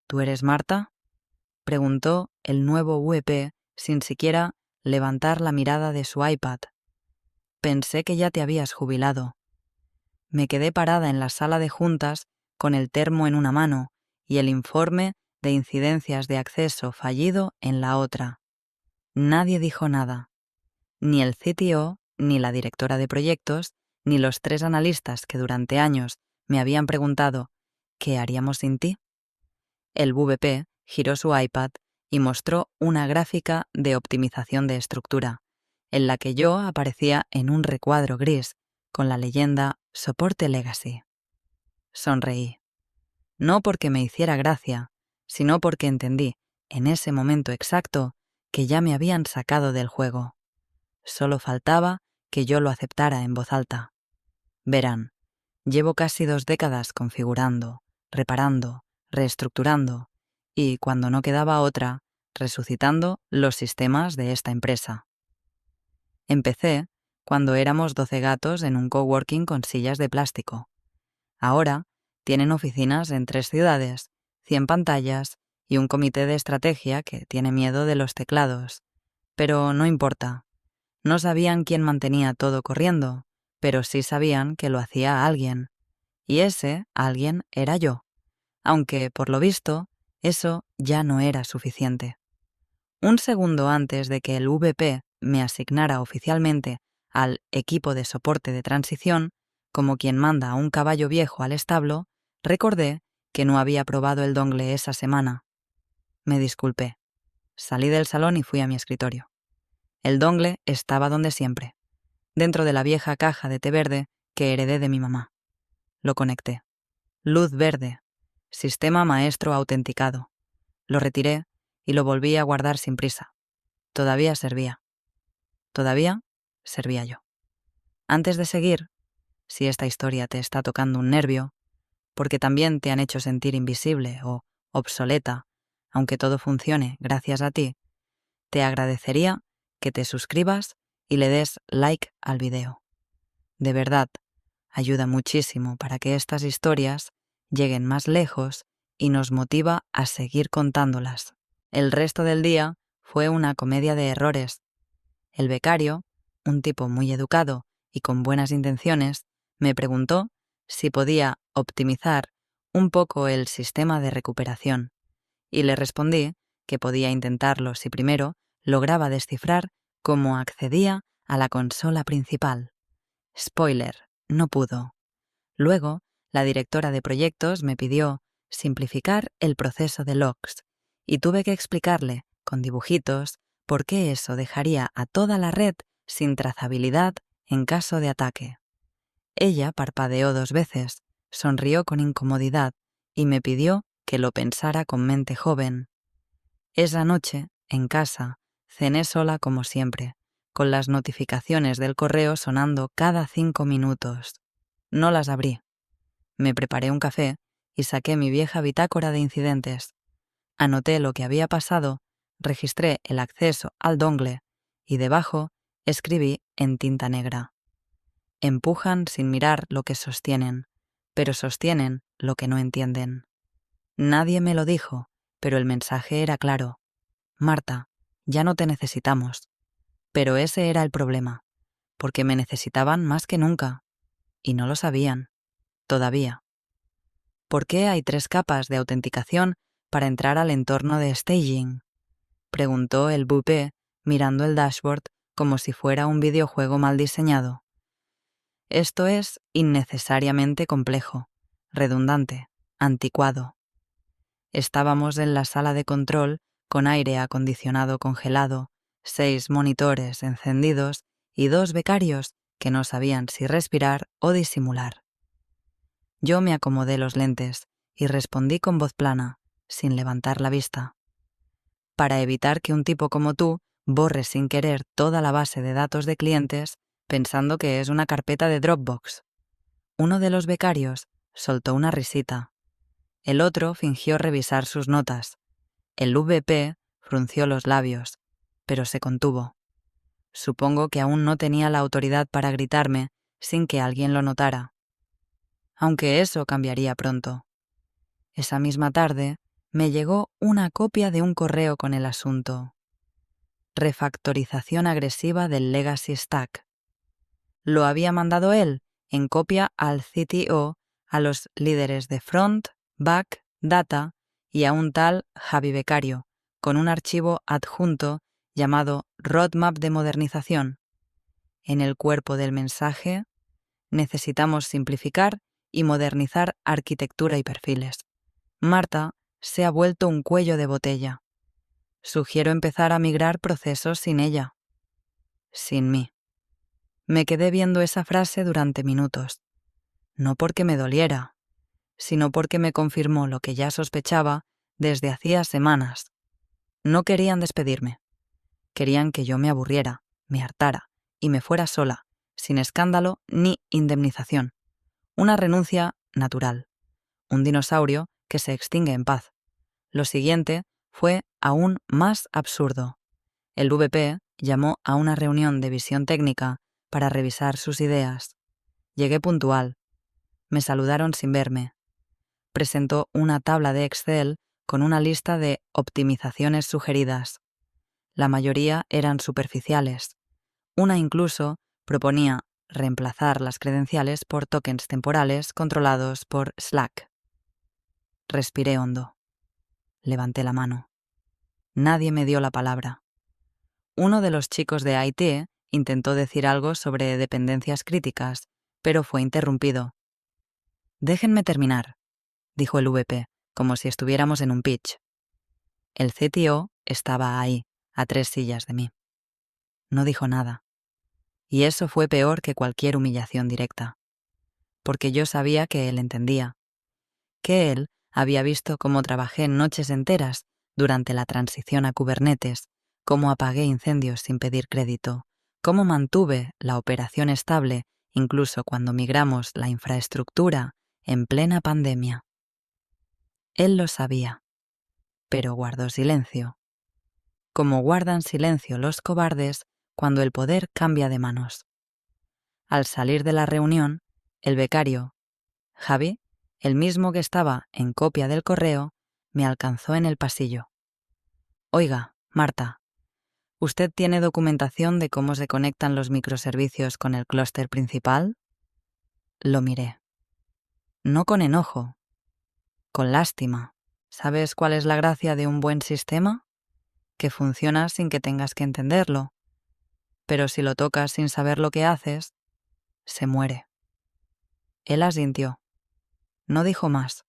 ¿Tú eres Marta?, preguntó el nuevo VP sin siquiera levantar la mirada de su iPad. Pensé que ya te habías jubilado. Me quedé parada en la sala de juntas con el termo en una mano y el informe de incidencias de acceso fallido en la otra. Nadie dijo nada. Ni el CTO, ni la directora de proyectos, ni los 3 analistas que durante años me habían preguntado ¿qué haríamos sin ti? El VP giró su iPad y mostró una gráfica de optimización de estructura, en la que yo aparecía en un recuadro gris con la leyenda Soporte Legacy. Sonreí. No porque me hiciera gracia, sino porque entendí, en ese momento exacto, que ya me habían sacado del juego. Solo faltaba que yo lo aceptara en voz alta. Verán, llevo casi 2 décadas configurando, reparando, reestructurando y, cuando no quedaba otra, resucitando los sistemas de esta empresa. Empecé cuando éramos 12 gatos en un coworking con sillas de plástico. Ahora tienen oficinas en 3 ciudades, 100 pantallas y un comité de estrategia que tiene miedo de los teclados. Pero no importa. No sabían quién mantenía todo corriendo, pero sí sabían que lo hacía alguien. Y ese alguien era yo. Aunque, por lo visto, eso ya no era suficiente. Un segundo antes de que el VP me asignara oficialmente al equipo de soporte de transición, como quien manda a un caballo viejo al establo, recordé que no había probado el dongle esa semana. Me disculpé. Salí del salón y fui a mi escritorio. El dongle estaba donde siempre, dentro de la vieja caja de té verde que heredé de mi mamá. Lo conecté. Luz verde. Sistema maestro autenticado. Lo retiré y lo volví a guardar sin prisa. Todavía servía. Todavía servía yo. Antes de seguir, si esta historia te está tocando un nervio, porque también te han hecho sentir invisible o obsoleta, aunque todo funcione gracias a ti, te agradecería que te suscribas y le des like al video. De verdad, ayuda muchísimo para que estas historias lleguen más lejos y nos motiva a seguir contándolas. El resto del día fue una comedia de errores. El becario, un tipo muy educado y con buenas intenciones, me preguntó si podía optimizar un poco el sistema de recuperación, y le respondí que podía intentarlo si primero lograba descifrar cómo accedía a la consola principal. Spoiler, no pudo. Luego, la directora de proyectos me pidió simplificar el proceso de logs, y tuve que explicarle, con dibujitos, por qué eso dejaría a toda la red sin trazabilidad en caso de ataque. Ella parpadeó 2 veces, sonrió con incomodidad y me pidió que lo pensara con mente joven. Esa noche, en casa, cené sola como siempre, con las notificaciones del correo sonando cada 5 minutos. No las abrí. Me preparé un café y saqué mi vieja bitácora de incidentes. Anoté lo que había pasado, registré el acceso al dongle y debajo escribí en tinta negra: empujan sin mirar lo que sostienen, pero sostienen lo que no entienden. Nadie me lo dijo, pero el mensaje era claro. Marta, ya no te necesitamos. Pero ese era el problema, porque me necesitaban más que nunca. Y no lo sabían. Todavía. ¿Por qué hay 3 capas de autenticación para entrar al entorno de staging?, preguntó el VP mirando el dashboard como si fuera un videojuego mal diseñado. Esto es innecesariamente complejo, redundante, anticuado. Estábamos en la sala de control con aire acondicionado congelado, 6 monitores encendidos y 2 becarios que no sabían si respirar o disimular. Yo me acomodé los lentes y respondí con voz plana, sin levantar la vista. Para evitar que un tipo como tú borre sin querer toda la base de datos de clientes pensando que es una carpeta de Dropbox. Uno de los becarios soltó una risita. El otro fingió revisar sus notas. El VP frunció los labios, pero se contuvo. Supongo que aún no tenía la autoridad para gritarme sin que alguien lo notara. Aunque eso cambiaría pronto. Esa misma tarde, me llegó una copia de un correo con el asunto: refactorización agresiva del Legacy Stack. Lo había mandado él en copia al CTO, a los líderes de Front, Back, Data y a un tal Javi Becario, con un archivo adjunto llamado Roadmap de Modernización. En el cuerpo del mensaje: necesitamos simplificar y modernizar arquitectura y perfiles. Marta se ha vuelto un cuello de botella. Sugiero empezar a migrar procesos sin ella. Sin mí. Me quedé viendo esa frase durante minutos. No porque me doliera, sino porque me confirmó lo que ya sospechaba desde hacía semanas. No querían despedirme. Querían que yo me aburriera, me hartara y me fuera sola, sin escándalo ni indemnización. Una renuncia natural. Un dinosaurio que se extingue en paz. Lo siguiente fue aún más absurdo. El VP llamó a una reunión de visión técnica para revisar sus ideas. Llegué puntual. Me saludaron sin verme. Presentó una tabla de Excel con una lista de optimizaciones sugeridas. La mayoría eran superficiales. Una incluso proponía reemplazar las credenciales por tokens temporales controlados por Slack. Respiré hondo. Levanté la mano. Nadie me dio la palabra. Uno de los chicos de IT intentó decir algo sobre dependencias críticas, pero fue interrumpido. «Déjenme terminar», dijo el VP, como si estuviéramos en un pitch. El CTO estaba ahí, a 3 sillas de mí. No dijo nada. Y eso fue peor que cualquier humillación directa. Porque yo sabía que él entendía. Que él había visto cómo trabajé noches enteras durante la transición a Kubernetes, cómo apagué incendios sin pedir crédito, cómo mantuve la operación estable incluso cuando migramos la infraestructura en plena pandemia. Él lo sabía, pero guardó silencio. Como guardan silencio los cobardes cuando el poder cambia de manos. Al salir de la reunión, el becario, Javi, el mismo que estaba en copia del correo, me alcanzó en el pasillo. «Oiga, Marta, ¿usted tiene documentación de cómo se conectan los microservicios con el clúster principal?» Lo miré. No con enojo, con lástima. ¿Sabes cuál es la gracia de un buen sistema? Que funciona sin que tengas que entenderlo. Pero si lo tocas sin saber lo que haces, se muere. Él asintió. No dijo más.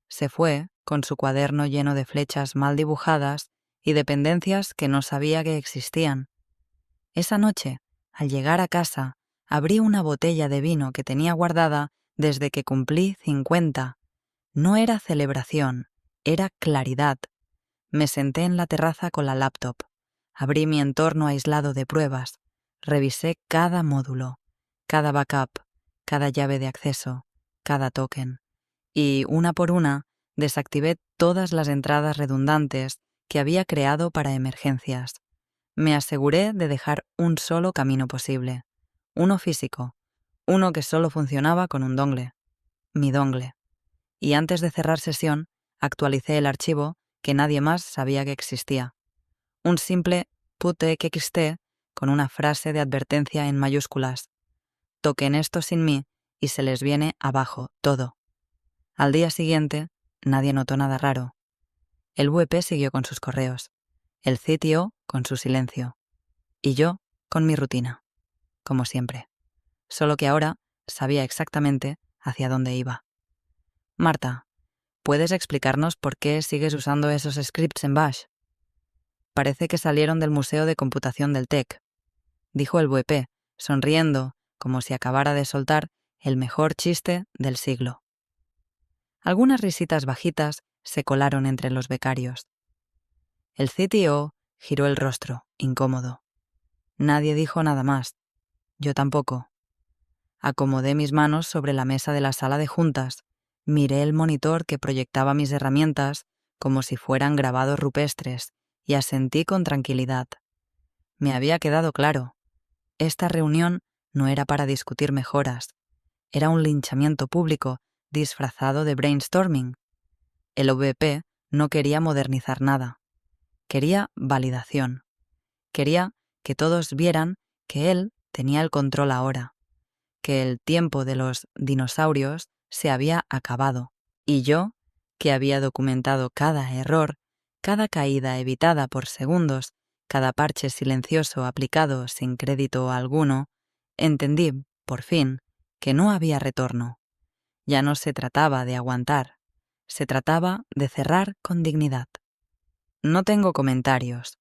Se fue con su cuaderno lleno de flechas mal dibujadas y dependencias que no sabía que existían. Esa noche, al llegar a casa, abrí una botella de vino que tenía guardada desde que cumplí 50. No era celebración, era claridad. Me senté en la terraza con la laptop. Abrí mi entorno aislado de pruebas. Revisé cada módulo, cada backup, cada llave de acceso, cada token. Y, una por una, desactivé todas las entradas redundantes que había creado para emergencias. Me aseguré de dejar un solo camino posible. Uno físico. Uno que solo funcionaba con un dongle. Mi dongle. Y antes de cerrar sesión, actualicé el archivo que nadie más sabía que existía. Un simple putext con una frase de advertencia en mayúsculas. Toquen esto sin mí y se les viene abajo todo. Al día siguiente, nadie notó nada raro. El VP siguió con sus correos, el CTO con su silencio, y yo con mi rutina, como siempre. Solo que ahora sabía exactamente hacia dónde iba. Marta, ¿puedes explicarnos por qué sigues usando esos scripts en Bash? Parece que salieron del Museo de Computación del TEC, dijo el VP, sonriendo como si acabara de soltar el mejor chiste del siglo. Algunas risitas bajitas se colaron entre los becarios. El CTO giró el rostro, incómodo. Nadie dijo nada más. Yo tampoco. Acomodé mis manos sobre la mesa de la sala de juntas, miré el monitor que proyectaba mis herramientas como si fueran grabados rupestres y asentí con tranquilidad. Me había quedado claro. Esta reunión no era para discutir mejoras. Era un linchamiento público disfrazado de brainstorming. El OVP No quería modernizar nada. Quería validación. Quería que todos vieran que él tenía el control ahora, que el tiempo de los dinosaurios se había acabado, y yo, que había documentado cada error, cada caída evitada por segundos, cada parche silencioso aplicado sin crédito alguno, entendí, por fin, que no había retorno. Ya no se trataba de aguantar, se trataba de cerrar con dignidad. No tengo comentarios,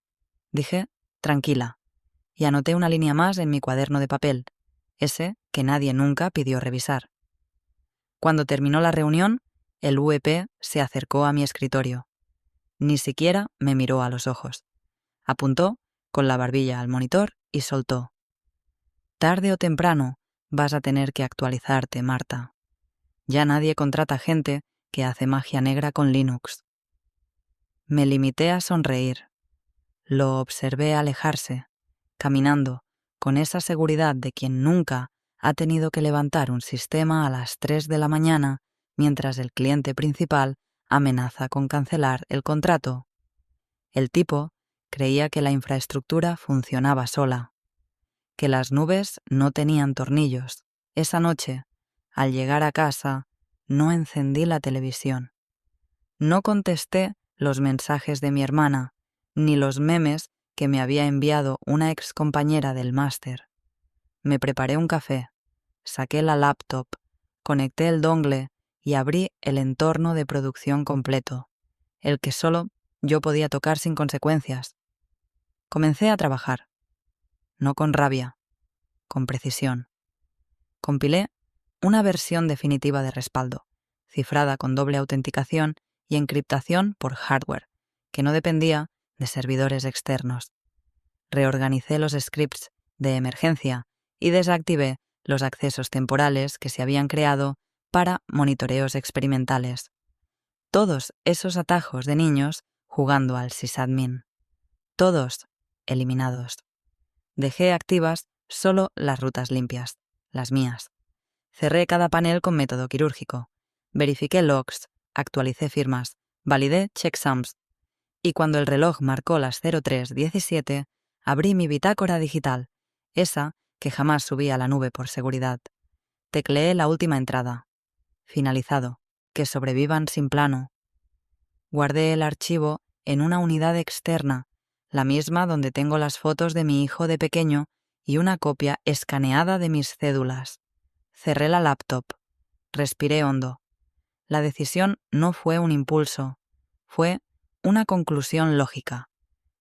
dije, tranquila, y anoté una línea más en mi cuaderno de papel, ese que nadie nunca pidió revisar. Cuando terminó la reunión, el VP se acercó a mi escritorio. Ni siquiera me miró a los ojos. Apuntó con la barbilla al monitor y soltó. Tarde o temprano vas a tener que actualizarte, Marta. Ya nadie contrata gente que hace magia negra con Linux. Me limité a sonreír. Lo observé alejarse, caminando, con esa seguridad de quien nunca ha tenido que levantar un sistema a las 3 de la mañana mientras el cliente principal amenaza con cancelar el contrato. El tipo creía que la infraestructura funcionaba sola, que las nubes no tenían tornillos. Esa noche, al llegar a casa, no encendí la televisión. No contesté los mensajes de mi hermana, ni los memes que me había enviado una excompañera del máster. Me preparé un café, saqué la laptop, conecté el dongle y abrí el entorno de producción completo, el que solo yo podía tocar sin consecuencias. Comencé a trabajar, no con rabia, con precisión. Compilé una versión definitiva de respaldo, cifrada con doble autenticación y encriptación por hardware, que no dependía de servidores externos. Reorganicé los scripts de emergencia y desactivé los accesos temporales que se habían creado para monitoreos experimentales. Todos esos atajos de niños jugando al sysadmin. Todos eliminados. Dejé activas solo las rutas limpias, las mías. Cerré cada panel con método quirúrgico. Verifiqué logs, actualicé firmas, validé checksums. Y cuando el reloj marcó las 03:17, abrí mi bitácora digital, esa que jamás subí a la nube por seguridad. Tecleé la última entrada. Finalizado. Que sobrevivan sin plano. Guardé el archivo en una unidad externa, la misma donde tengo las fotos de mi hijo de pequeño y una copia escaneada de mis cédulas. Cerré la laptop. Respiré hondo. La decisión no fue un impulso, fue una conclusión lógica.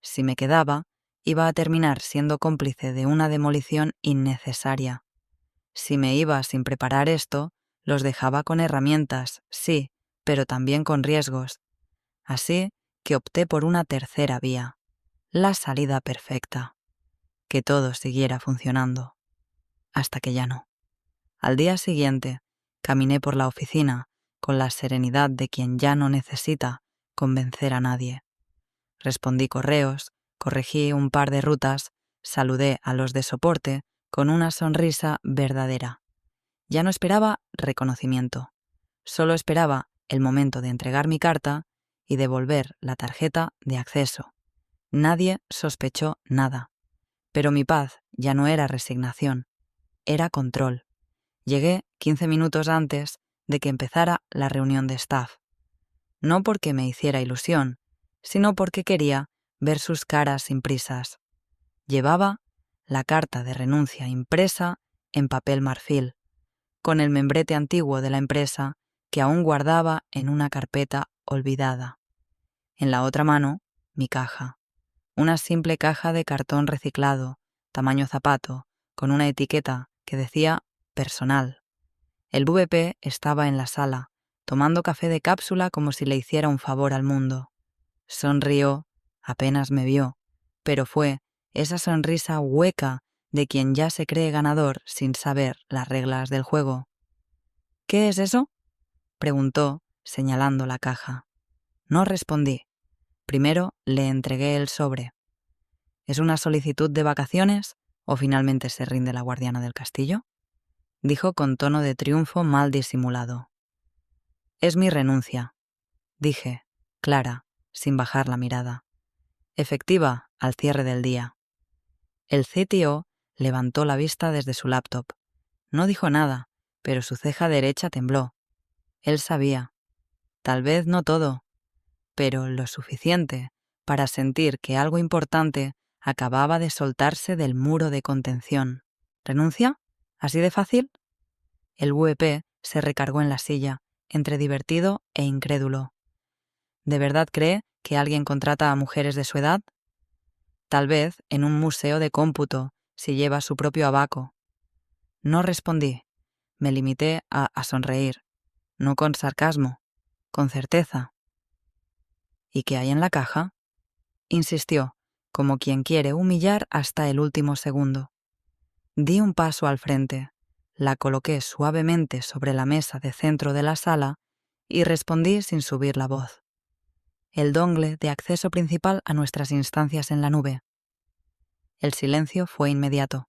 Si me quedaba, iba a terminar siendo cómplice de una demolición innecesaria. Si me iba sin preparar esto, los dejaba con herramientas, sí, pero también con riesgos. Así que opté por una tercera vía, la salida perfecta. Que todo siguiera funcionando. Hasta que ya no. Al día siguiente, caminé por la oficina con la serenidad de quien ya no necesita convencer a nadie. Respondí correos, corregí un par de rutas, saludé a los de soporte con una sonrisa verdadera. Ya no esperaba reconocimiento. Solo esperaba el momento de entregar mi carta y devolver la tarjeta de acceso. Nadie sospechó nada. Pero mi paz ya no era resignación, era control. Llegué 15 minutos antes de que empezara la reunión de staff. No porque me hiciera ilusión, sino porque quería ver sus caras sin prisas. Llevaba la carta de renuncia impresa en papel marfil, con el membrete antiguo de la empresa que aún guardaba en una carpeta olvidada. En la otra mano, mi caja. Una simple caja de cartón reciclado, tamaño zapato, con una etiqueta que decía personal. El VP estaba en la sala, tomando café de cápsula como si le hiciera un favor al mundo. Sonrió, apenas me vio, pero fue esa sonrisa hueca de quien ya se cree ganador sin saber las reglas del juego. ¿Qué es eso?, preguntó, señalando la caja. No respondí. Primero le entregué el sobre. ¿Es una solicitud de vacaciones o finalmente se rinde la guardiana del castillo?, dijo con tono de triunfo mal disimulado. Es mi renuncia, dije, clara, sin bajar la mirada. Efectiva al cierre del día. El CTO levantó la vista desde su laptop. No dijo nada, pero su ceja derecha tembló. Él sabía. Tal vez no todo, pero lo suficiente para sentir que algo importante acababa de soltarse del muro de contención. ¿Renuncia? ¿Así de fácil? El VP se recargó en la silla, entre divertido e incrédulo. ¿De verdad cree que alguien contrata a mujeres de su edad? Tal vez en un museo de cómputo, si lleva su propio abaco. No respondí. Me limité a sonreír. No con sarcasmo, con certeza. ¿Y qué hay en la caja? Insistió, como quien quiere humillar hasta el último segundo. Di un paso al frente, la coloqué suavemente sobre la mesa de centro de la sala y respondí sin subir la voz. El dongle de acceso principal a nuestras instancias en la nube. El silencio fue inmediato.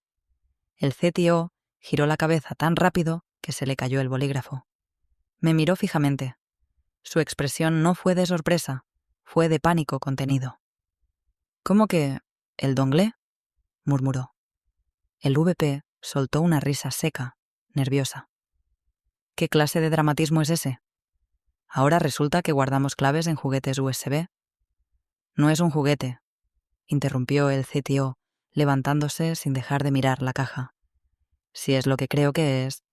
El CTO giró la cabeza tan rápido que se le cayó el bolígrafo. Me miró fijamente. Su expresión no fue de sorpresa, fue de pánico contenido. ¿Cómo que el dongle? Murmuró. El VP soltó una risa seca, nerviosa. ¿Qué clase de dramatismo es ese? Ahora resulta que guardamos claves en juguetes USB. No es un juguete, interrumpió el CTO, levantándose sin dejar de mirar la caja. Si es lo que creo que es,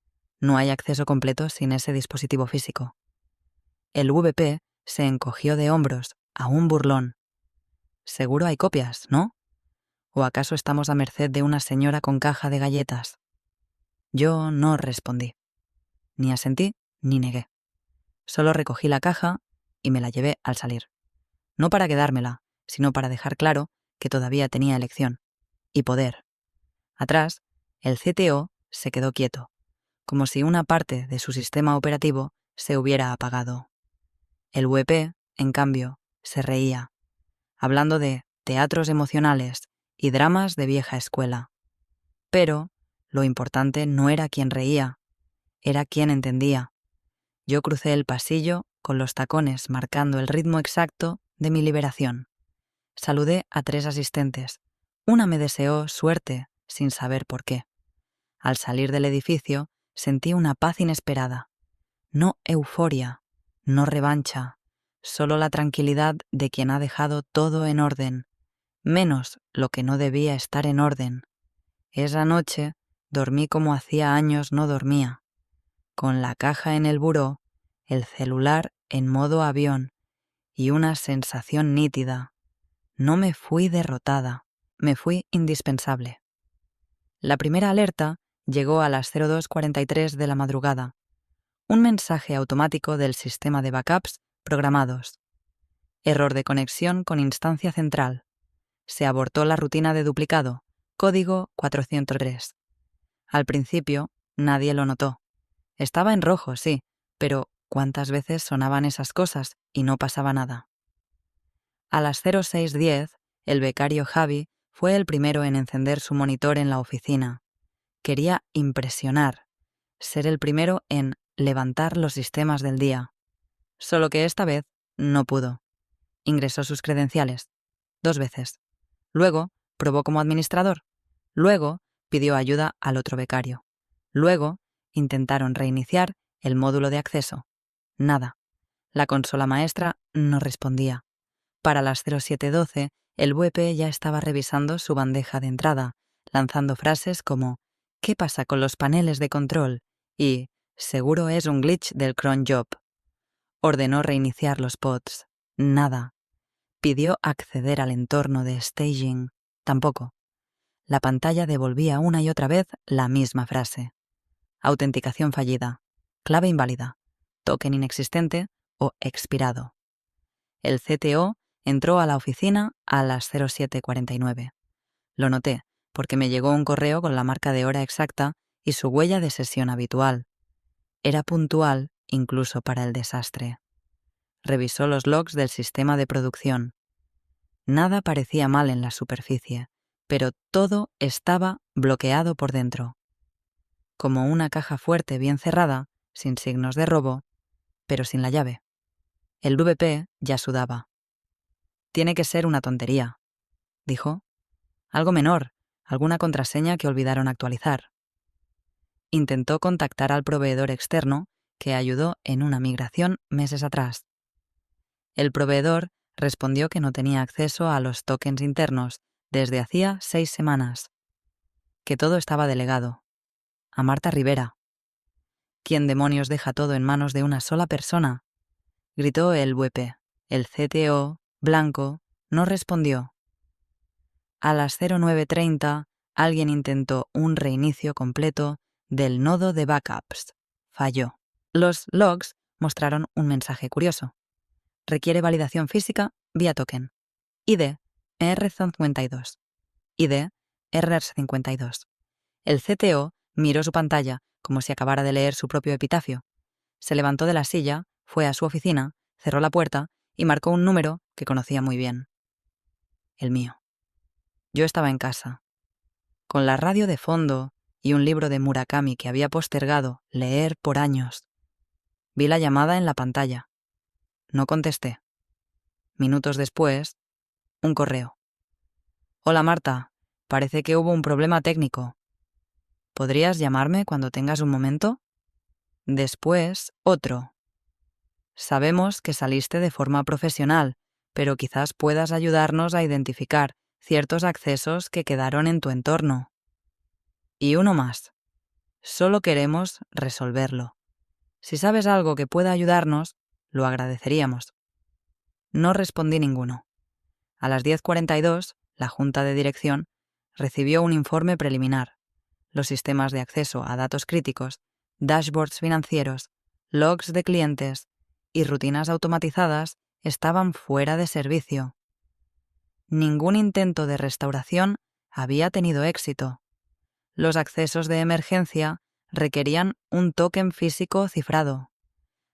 no hay acceso completo sin ese dispositivo físico. El VP se encogió de hombros, aún burlón. Seguro hay copias, ¿no? ¿O acaso estamos a merced de una señora con caja de galletas? Yo no respondí. Ni asentí ni negué. Solo recogí la caja y me la llevé al salir. No para quedármela, sino para dejar claro que todavía tenía elección y poder. Atrás, el CTO se quedó quieto, como si una parte de su sistema operativo se hubiera apagado. El VP, en cambio, se reía, hablando de teatros emocionales y dramas de vieja escuela. Pero lo importante no era quién reía, era quién entendía. Yo crucé el pasillo con los tacones marcando el ritmo exacto de mi liberación. Saludé a 3 asistentes. Una me deseó suerte sin saber por qué. Al salir del edificio sentí una paz inesperada. No euforia, no revancha, solo la tranquilidad de quien ha dejado todo en orden, menos lo que no debía estar en orden. Esa noche dormí como hacía años no dormía, con la caja en el buró, el celular en modo avión y una sensación nítida. No me fui derrotada, me fui indispensable. La primera alerta llegó a las 02:43 de la madrugada. Un mensaje automático del sistema de backups programados. Error de conexión con instancia central. Se abortó la rutina de duplicado, código 403. Al principio, nadie lo notó. Estaba en rojo, sí, pero ¿cuántas veces sonaban esas cosas y no pasaba nada? A las 06:10, el becario Javi fue el primero en encender su monitor en la oficina. Quería impresionar, ser el primero en levantar los sistemas del día. Solo que esta vez no pudo. Ingresó sus credenciales 2 veces. Luego probó como administrador. Luego pidió ayuda al otro becario. Luego intentaron reiniciar el módulo de acceso. Nada. La consola maestra no respondía. Para las 07:12, el VP ya estaba revisando su bandeja de entrada, lanzando frases como «¿Qué pasa con los paneles de control?» y «Seguro es un glitch del cron job». Ordenó reiniciar los pods. Nada. Pidió acceder al entorno de staging. Tampoco. La pantalla devolvía una y otra vez la misma frase. Autenticación fallida. Clave inválida. Token inexistente o expirado. El CTO entró a la oficina a las 07:49. Lo noté, porque me llegó un correo con la marca de hora exacta y su huella de sesión habitual. Era puntual incluso para el desastre. Revisó los logs del sistema de producción. Nada parecía mal en la superficie, pero todo estaba bloqueado por dentro. Como una caja fuerte bien cerrada, sin signos de robo, pero sin la llave. El VP ya sudaba. Tiene que ser una tontería, dijo. Algo menor, alguna contraseña que olvidaron actualizar. Intentó contactar al proveedor externo que ayudó en una migración meses atrás. El proveedor respondió que no tenía acceso a los tokens internos desde hacía 6 semanas, que todo estaba delegado a Marta Rivera. ¿Quién demonios deja todo en manos de una sola persona?, gritó el VP. El CTO, blanco, no respondió. A las 09:30, alguien intentó un reinicio completo del nodo de backups. Falló. Los logs mostraron un mensaje curioso. Requiere validación física vía token. ID ERR52. ID ERR52. El CTO miró su pantalla como si acabara de leer su propio epitafio. Se levantó de la silla, fue a su oficina, cerró la puerta y marcó un número que conocía muy bien. El mío. Yo estaba en casa, con la radio de fondo y un libro de Murakami que había postergado leer por años. Vi la llamada en la pantalla. No contesté. Minutos después, un correo. Hola Marta, parece que hubo un problema técnico. ¿Podrías llamarme cuando tengas un momento? Después, otro. Sabemos que saliste de forma profesional, pero quizás puedas ayudarnos a identificar ciertos accesos que quedaron en tu entorno. Y uno más. Solo queremos resolverlo. Si sabes algo que pueda ayudarnos, lo agradeceríamos. No respondí ninguno. A las 10:42, la Junta de Dirección recibió un informe preliminar. Los sistemas de acceso a datos críticos, dashboards financieros, logs de clientes y rutinas automatizadas estaban fuera de servicio. Ningún intento de restauración había tenido éxito. Los accesos de emergencia requerían un token físico cifrado.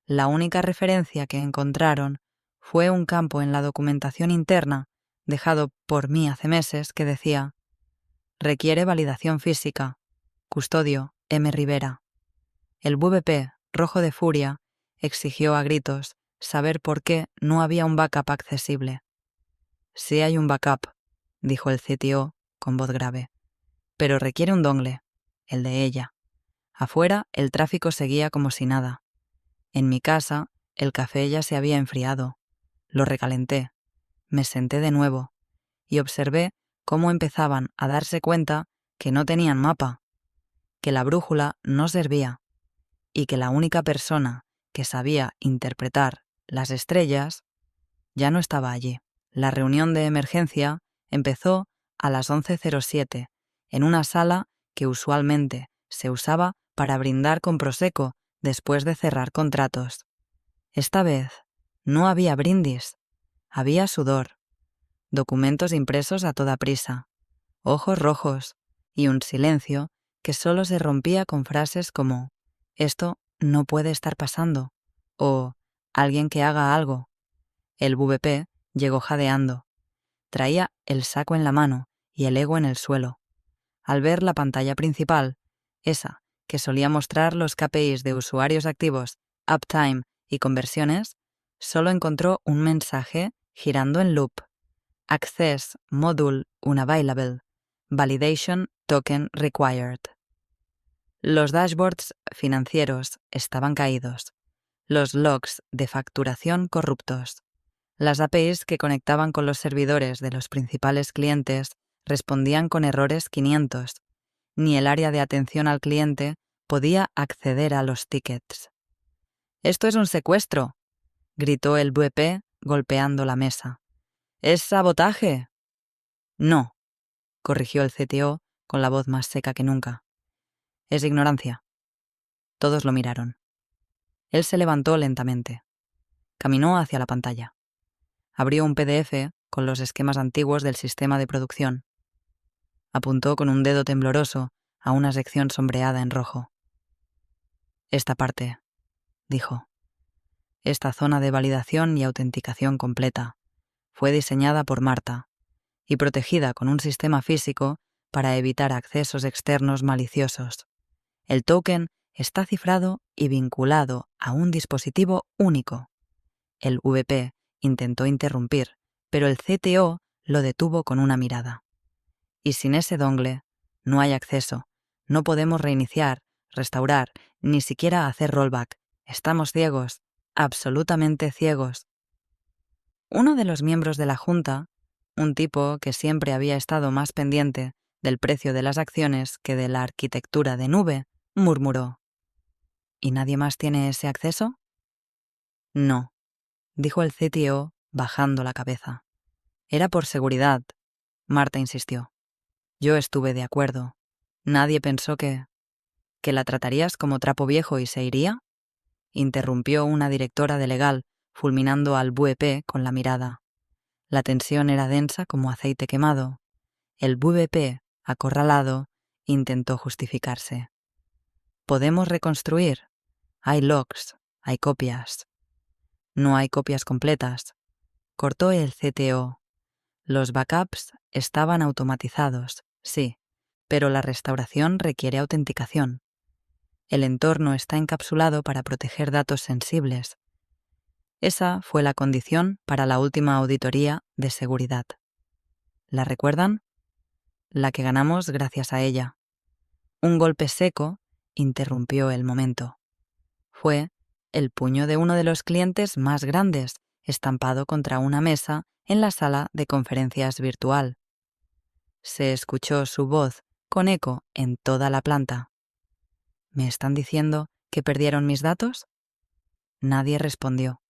La única referencia que encontraron fue un campo en la documentación interna, dejado por mí hace meses, que decía: requiere validación física. Custodio M. Rivera. El VP, rojo de furia, exigió a gritos saber por qué no había un backup accesible. Sí hay un backup, dijo el CTO con voz grave, pero requiere un dongle, el de ella. Afuera el tráfico seguía como si nada. En mi casa el café ya se había enfriado. Lo recalenté, me senté de nuevo y observé cómo empezaban a darse cuenta que no tenían mapa, que la brújula no servía y que la única persona que sabía interpretar las estrellas ya no estaba allí. La reunión de emergencia empezó a las 11:07 en una sala que usualmente se usaba para brindar con prosecco después de cerrar contratos. Esta vez no había brindis, había sudor, documentos impresos a toda prisa, ojos rojos y un silencio que solo se rompía con frases como «esto no puede estar pasando» o «alguien que haga algo». El VP llegó jadeando. Traía el saco en la mano y el ego en el suelo. Al ver la pantalla principal, esa que solía mostrar los KPIs de usuarios activos, uptime y conversiones, solo encontró un mensaje girando en loop. Access Module Unavailable. Validation Token Required. Los dashboards financieros estaban caídos. Los logs de facturación corruptos. Las APIs que conectaban con los servidores de los principales clientes respondían con errores 500. Ni el área de atención al cliente podía acceder a los tickets. «¡Esto es un secuestro!», gritó el VP golpeando la mesa. «¡Es sabotaje!». «No», corrigió el CTO con la voz más seca que nunca. «Es ignorancia». Todos lo miraron. Él se levantó lentamente. Caminó hacia la pantalla. Abrió un PDF con los esquemas antiguos del sistema de producción. Apuntó con un dedo tembloroso a una sección sombreada en rojo. «Esta parte», dijo. «Esta zona de validación y autenticación completa fue diseñada por Marta y protegida con un sistema físico para evitar accesos externos maliciosos. El token está cifrado y vinculado a un dispositivo único». El VP intentó interrumpir, pero el CTO lo detuvo con una mirada. Y sin ese dongle, no hay acceso. No podemos reiniciar, restaurar, ni siquiera hacer rollback. Estamos ciegos, absolutamente ciegos. Uno de los miembros de la Junta, un tipo que siempre había estado más pendiente del precio de las acciones que de la arquitectura de nube, murmuró: ¿Y nadie más tiene ese acceso? No, dijo el CTO bajando la cabeza. Era por seguridad, Marta insistió. Yo estuve de acuerdo. Nadie pensó que la tratarías como trapo viejo y se iría, interrumpió una directora de legal, fulminando al VP con la mirada. La tensión era densa como aceite quemado. El VP, acorralado, intentó justificarse. Podemos reconstruir. Hay logs, hay copias. No hay copias completas, cortó el CTO. Los backups estaban automatizados, sí, pero la restauración requiere autenticación. El entorno está encapsulado para proteger datos sensibles. Esa fue la condición para la última auditoría de seguridad. ¿La recuerdan? La que ganamos gracias a ella. Un golpe seco interrumpió el momento. Fue el puño de uno de los clientes más grandes, estampado contra una mesa en la sala de conferencias virtual. Se escuchó su voz con eco en toda la planta. ¿Me están diciendo que perdieron mis datos? Nadie respondió.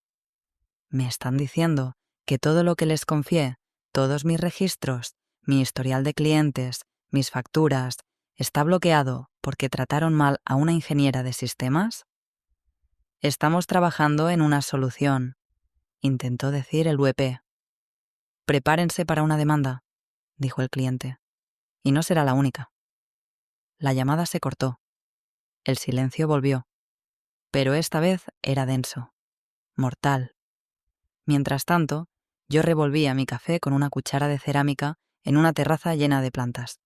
¿Me están diciendo que todo lo que les confié, todos mis registros, mi historial de clientes, mis facturas, está bloqueado porque trataron mal a una ingeniera de sistemas? Estamos trabajando en una solución, intentó decir el VP. Prepárense para una demanda, dijo el cliente. Y no será la única. La llamada se cortó. El silencio volvió. Pero esta vez era denso, mortal. Mientras tanto, yo revolvía mi café con una cuchara de cerámica en una terraza llena de plantas.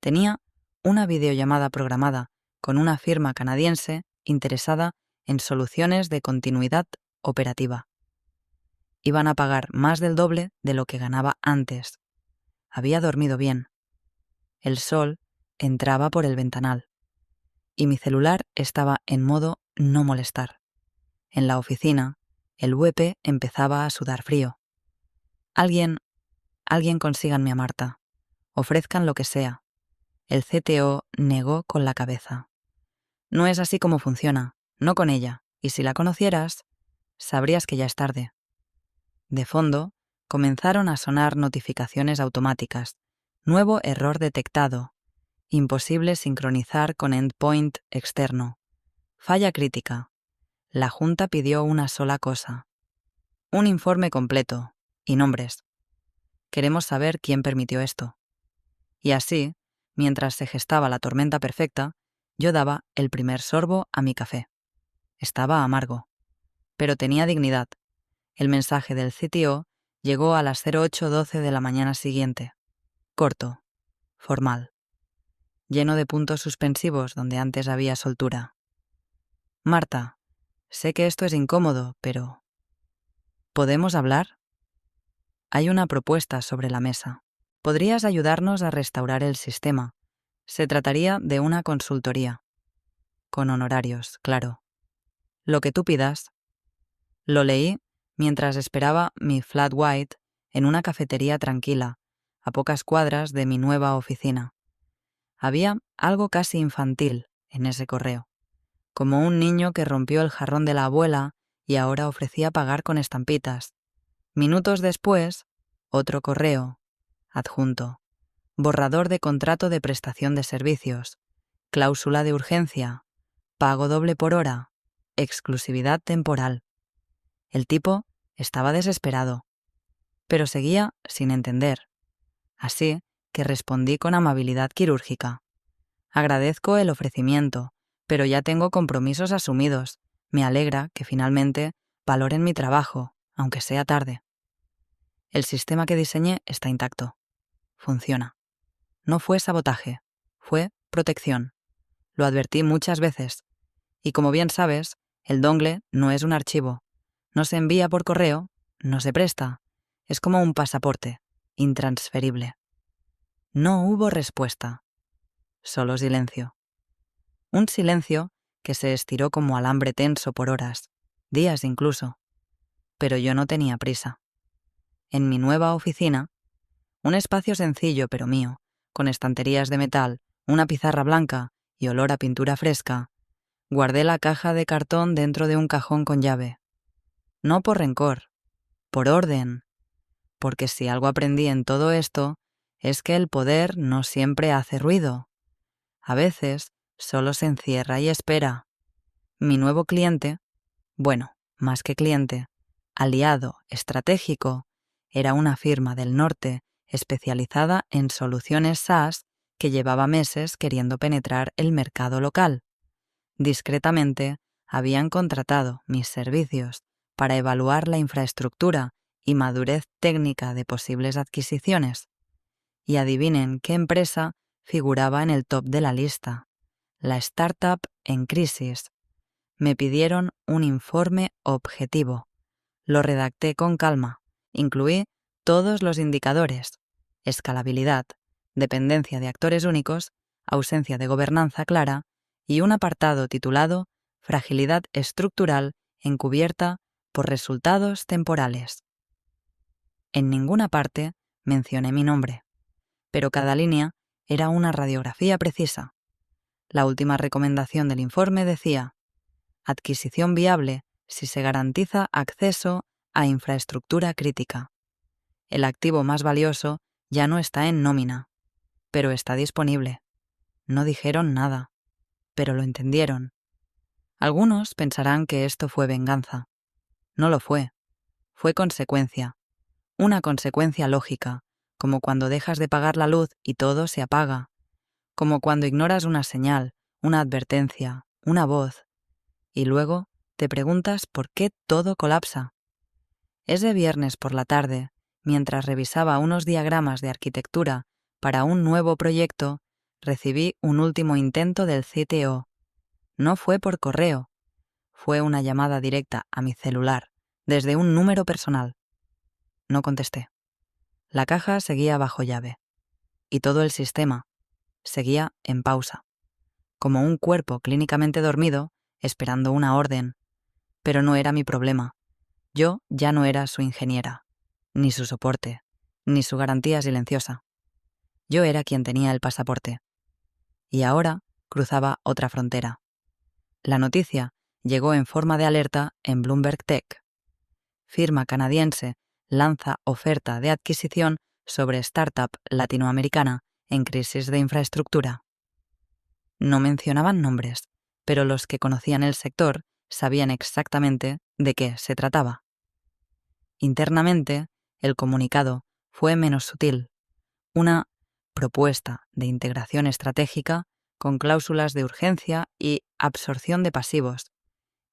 Tenía una videollamada programada con una firma canadiense interesada en soluciones de continuidad operativa. Iban a pagar más del doble de lo que ganaba antes. Había dormido bien. El sol entraba por el ventanal. Y mi celular estaba en modo no molestar. En la oficina, el VP empezaba a sudar frío. Alguien consíganme a Marta. Ofrezcan lo que sea. El CTO negó con la cabeza. No es así como funciona, no con ella, y si la conocieras, sabrías que ya es tarde. De fondo, comenzaron a sonar notificaciones automáticas. Nuevo error detectado. Imposible sincronizar con endpoint externo. Falla crítica. La Junta pidió una sola cosa. Un informe completo, y nombres. Queremos saber quién permitió esto. Y así, mientras se gestaba la tormenta perfecta, yo daba el primer sorbo a mi café. Estaba amargo, pero tenía dignidad. El mensaje del CTO llegó a las 08:12 de la mañana siguiente. Corto, formal, lleno de puntos suspensivos donde antes había soltura. Marta, sé que esto es incómodo, pero ¿podemos hablar? Hay una propuesta sobre la mesa. Podrías ayudarnos a restaurar el sistema. Se trataría de una consultoría. Con honorarios, claro. Lo que tú pidas. Lo leí mientras esperaba mi flat white en una cafetería tranquila, a pocas cuadras de mi nueva oficina. Había algo casi infantil en ese correo, como un niño que rompió el jarrón de la abuela y ahora ofrecía pagar con estampitas. Minutos después, otro correo, adjunto, borrador de contrato de prestación de servicios, cláusula de urgencia, pago doble por hora, exclusividad temporal. El tipo estaba desesperado, pero seguía sin entender. Así que respondí con amabilidad quirúrgica. Agradezco el ofrecimiento, pero ya tengo compromisos asumidos. Me alegra que finalmente valoren mi trabajo, aunque sea tarde. El sistema que diseñé está intacto. Funciona. No fue sabotaje, fue protección. Lo advertí muchas veces. Y como bien sabes, el dongle no es un archivo. No se envía por correo, no se presta. Es como un pasaporte, intransferible. No hubo respuesta, solo silencio. Un silencio que se estiró como alambre tenso por horas, días incluso. Pero yo no tenía prisa. En mi nueva oficina, un espacio sencillo pero mío, con estanterías de metal, una pizarra blanca y olor a pintura fresca, guardé la caja de cartón dentro de un cajón con llave. No por rencor, por orden. Porque si algo aprendí en todo esto, es que el poder no siempre hace ruido. A veces solo se encierra y espera. Mi nuevo cliente, bueno, más que cliente, aliado estratégico, era una firma del norte especializada en soluciones SaaS que llevaba meses queriendo penetrar el mercado local. Discretamente, habían contratado mis servicios para evaluar la infraestructura y madurez técnica de posibles adquisiciones. Y adivinen qué empresa figuraba en el top de la lista. La startup en crisis. Me pidieron un informe objetivo. Lo redacté con calma. Incluí todos los indicadores: escalabilidad, dependencia de actores únicos, ausencia de gobernanza clara y un apartado titulado Fragilidad estructural encubierta por resultados temporales. En ninguna parte mencioné mi nombre, pero cada línea era una radiografía precisa. La última recomendación del informe decía: adquisición viable si se garantiza acceso a infraestructura crítica. El activo más valioso ya no está en nómina, pero está disponible. No dijeron nada, pero lo entendieron. Algunos pensarán que esto fue venganza. No lo fue. Fue consecuencia. Una consecuencia lógica, como cuando dejas de pagar la luz y todo se apaga, como cuando ignoras una señal, una advertencia, una voz, y luego te preguntas por qué todo colapsa. Ese viernes por la tarde, mientras revisaba unos diagramas de arquitectura para un nuevo proyecto, recibí un último intento del CTO. No fue por correo, fue una llamada directa a mi celular, desde un número personal. No contesté. La caja seguía bajo llave, y todo el sistema seguía en pausa, como un cuerpo clínicamente dormido esperando una orden. Pero no era mi problema. Yo ya no era su ingeniera, ni su soporte, ni su garantía silenciosa. Yo era quien tenía el pasaporte. Y ahora cruzaba otra frontera. La noticia llegó en forma de alerta en Bloomberg Tech. Firma canadiense lanza oferta de adquisición sobre startup latinoamericana en crisis de infraestructura. No mencionaban nombres, pero los que conocían el sector sabían exactamente de qué se trataba. Internamente, el comunicado fue menos sutil. Una propuesta de integración estratégica con cláusulas de urgencia y absorción de pasivos.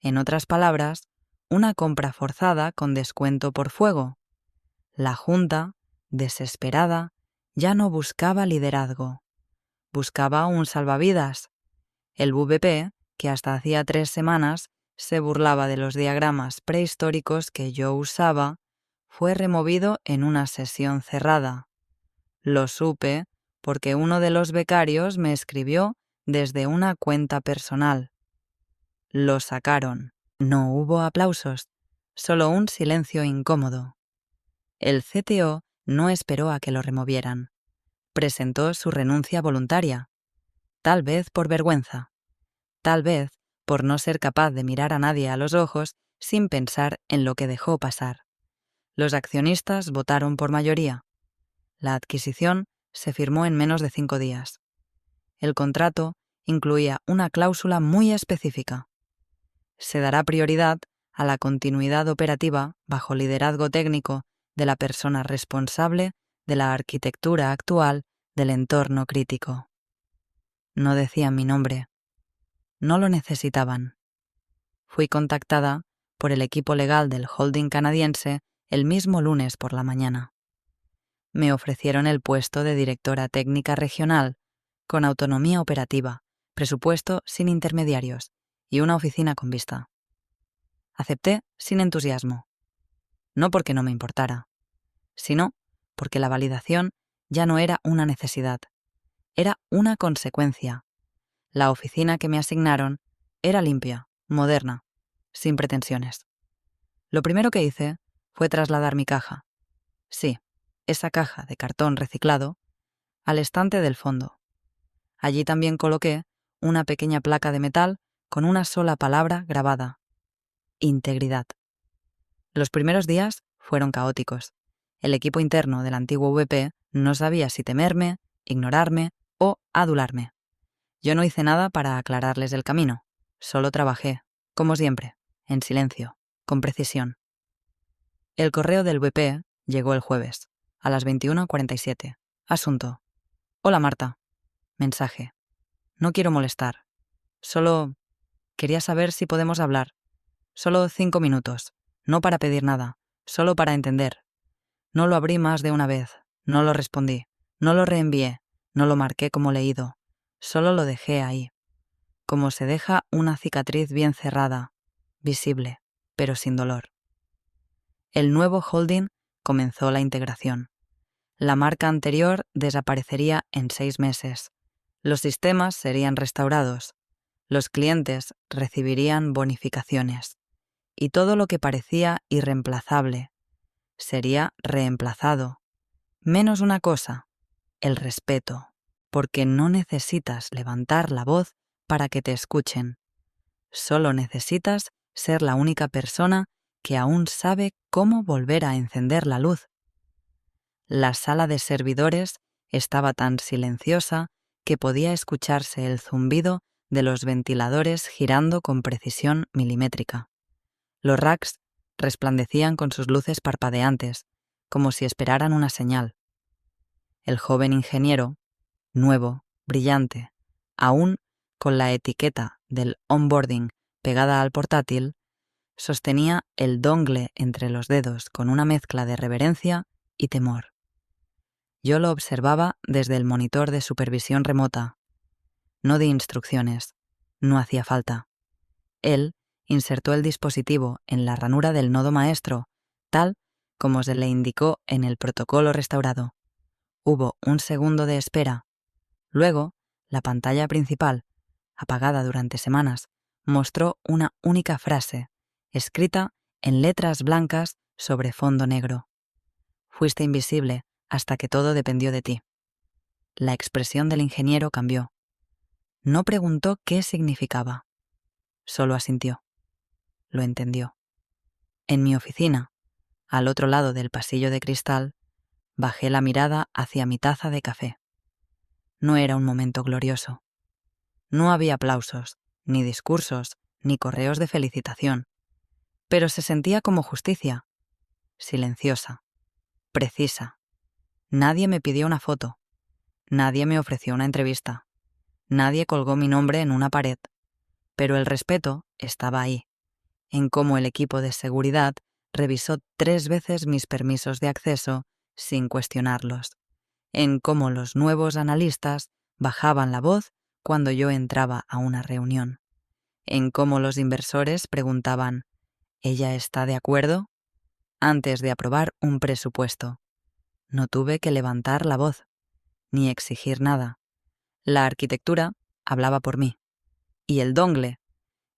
En otras palabras, una compra forzada con descuento por fuego. La Junta, desesperada, ya no buscaba liderazgo. Buscaba un salvavidas. El VP, que hasta hacía 3 semanas se burlaba de los diagramas prehistóricos que yo usaba, fue removido en una sesión cerrada. Lo supe porque uno de los becarios me escribió desde una cuenta personal. Lo sacaron. No hubo aplausos, solo un silencio incómodo. El CTO no esperó a que lo removieran. Presentó su renuncia voluntaria, tal vez por vergüenza, tal vez por no ser capaz de mirar a nadie a los ojos sin pensar en lo que dejó pasar. Los accionistas votaron por mayoría. La adquisición se firmó en menos de 5 días. El contrato incluía una cláusula muy específica. Se dará prioridad a la continuidad operativa bajo liderazgo técnico de la persona responsable de la arquitectura actual del entorno crítico. No decían mi nombre. No lo necesitaban. Fui contactada por el equipo legal del holding canadiense el mismo lunes por la mañana. Me ofrecieron el puesto de directora técnica regional, con autonomía operativa, presupuesto sin intermediarios y una oficina con vista. Acepté sin entusiasmo. No porque no me importara. sino porque la validación ya no era una necesidad, era una consecuencia. La oficina que me asignaron era limpia, moderna, sin pretensiones. Lo primero que hice fue trasladar mi caja, sí, esa caja de cartón reciclado, al estante del fondo. Allí también coloqué una pequeña placa de metal con una sola palabra grabada: integridad. Los primeros días fueron caóticos. El equipo interno del antiguo VP no sabía si temerme, ignorarme o adularme. Yo no hice nada para aclararles el camino, solo trabajé, como siempre, en silencio, con precisión. El correo del VP llegó el jueves, a las 21:47. Asunto: hola Marta. Mensaje: no quiero molestar. Solo quería saber si podemos hablar. Solo 5 minutos. No para pedir nada, solo para entender. No lo abrí más de una vez. No lo respondí. No lo reenvié. No lo marqué como leído. Solo lo dejé ahí. Como se deja una cicatriz bien cerrada, visible, pero sin dolor. El nuevo holding comenzó la integración. La marca anterior desaparecería en 6 meses. Los sistemas serían restaurados. Los clientes recibirían bonificaciones. Y todo lo que parecía irreemplazable sería reemplazado. Menos una cosa: el respeto, porque no necesitas levantar la voz para que te escuchen. Solo necesitas ser la única persona que aún sabe cómo volver a encender la luz. La sala de servidores estaba tan silenciosa que podía escucharse el zumbido de los ventiladores girando con precisión milimétrica. Los racks resplandecían con sus luces parpadeantes, como si esperaran una señal. El joven ingeniero, nuevo, brillante, aún con la etiqueta del onboarding pegada al portátil, sostenía el dongle entre los dedos con una mezcla de reverencia y temor. Yo lo observaba desde el monitor de supervisión remota. No di instrucciones, no hacía falta. Él insertó el dispositivo en la ranura del nodo maestro, tal como se le indicó en el protocolo restaurado. Hubo un segundo de espera. Luego, la pantalla principal, apagada durante semanas, mostró una única frase, escrita en letras blancas sobre fondo negro. Fuiste invisible hasta que todo dependió de ti. La expresión del ingeniero cambió. No preguntó qué significaba. Solo asintió. Lo entendió. En mi oficina, al otro lado del pasillo de cristal, bajé la mirada hacia mi taza de café. No era un momento glorioso. No había aplausos, ni discursos, ni correos de felicitación. Pero se sentía como justicia. Silenciosa. Precisa. Nadie me pidió una foto. Nadie me ofreció una entrevista. Nadie colgó mi nombre en una pared. Pero el respeto estaba ahí, en cómo el equipo de seguridad revisó 3 veces mis permisos de acceso sin cuestionarlos, en cómo los nuevos analistas bajaban la voz cuando yo entraba a una reunión, en cómo los inversores preguntaban: ¿ella está de acuerdo?, antes de aprobar un presupuesto. No tuve que levantar la voz, ni exigir nada. La arquitectura hablaba por mí. Y el dongle,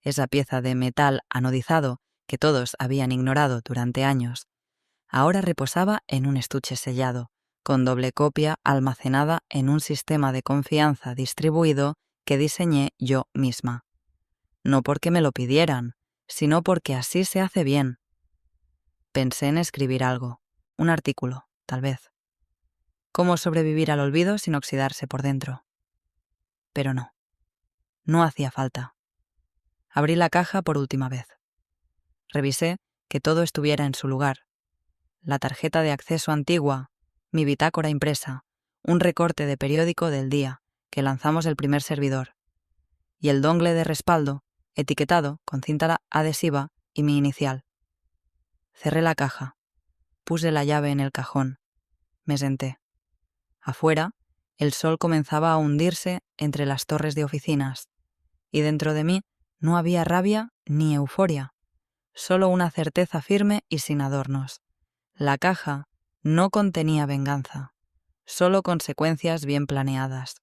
esa pieza de metal anodizado que todos habían ignorado durante años, ahora reposaba en un estuche sellado, con doble copia almacenada en un sistema de confianza distribuido que diseñé yo misma. No porque me lo pidieran, sino porque así se hace bien. Pensé en escribir algo, un artículo, tal vez. Cómo sobrevivir al olvido sin oxidarse por dentro. Pero no. No hacía falta. Abrí la caja por última vez. Revisé que todo estuviera en su lugar. La tarjeta de acceso antigua, mi bitácora impresa, un recorte de periódico del día que lanzamos el primer servidor, y el dongle de respaldo, etiquetado con cinta adhesiva y mi inicial. Cerré la caja. Puse la llave en el cajón. Me senté. Afuera, el sol comenzaba a hundirse entre las torres de oficinas, y dentro de mí no había rabia ni euforia, solo una certeza firme y sin adornos. La caja No contenía venganza, solo consecuencias bien planeadas.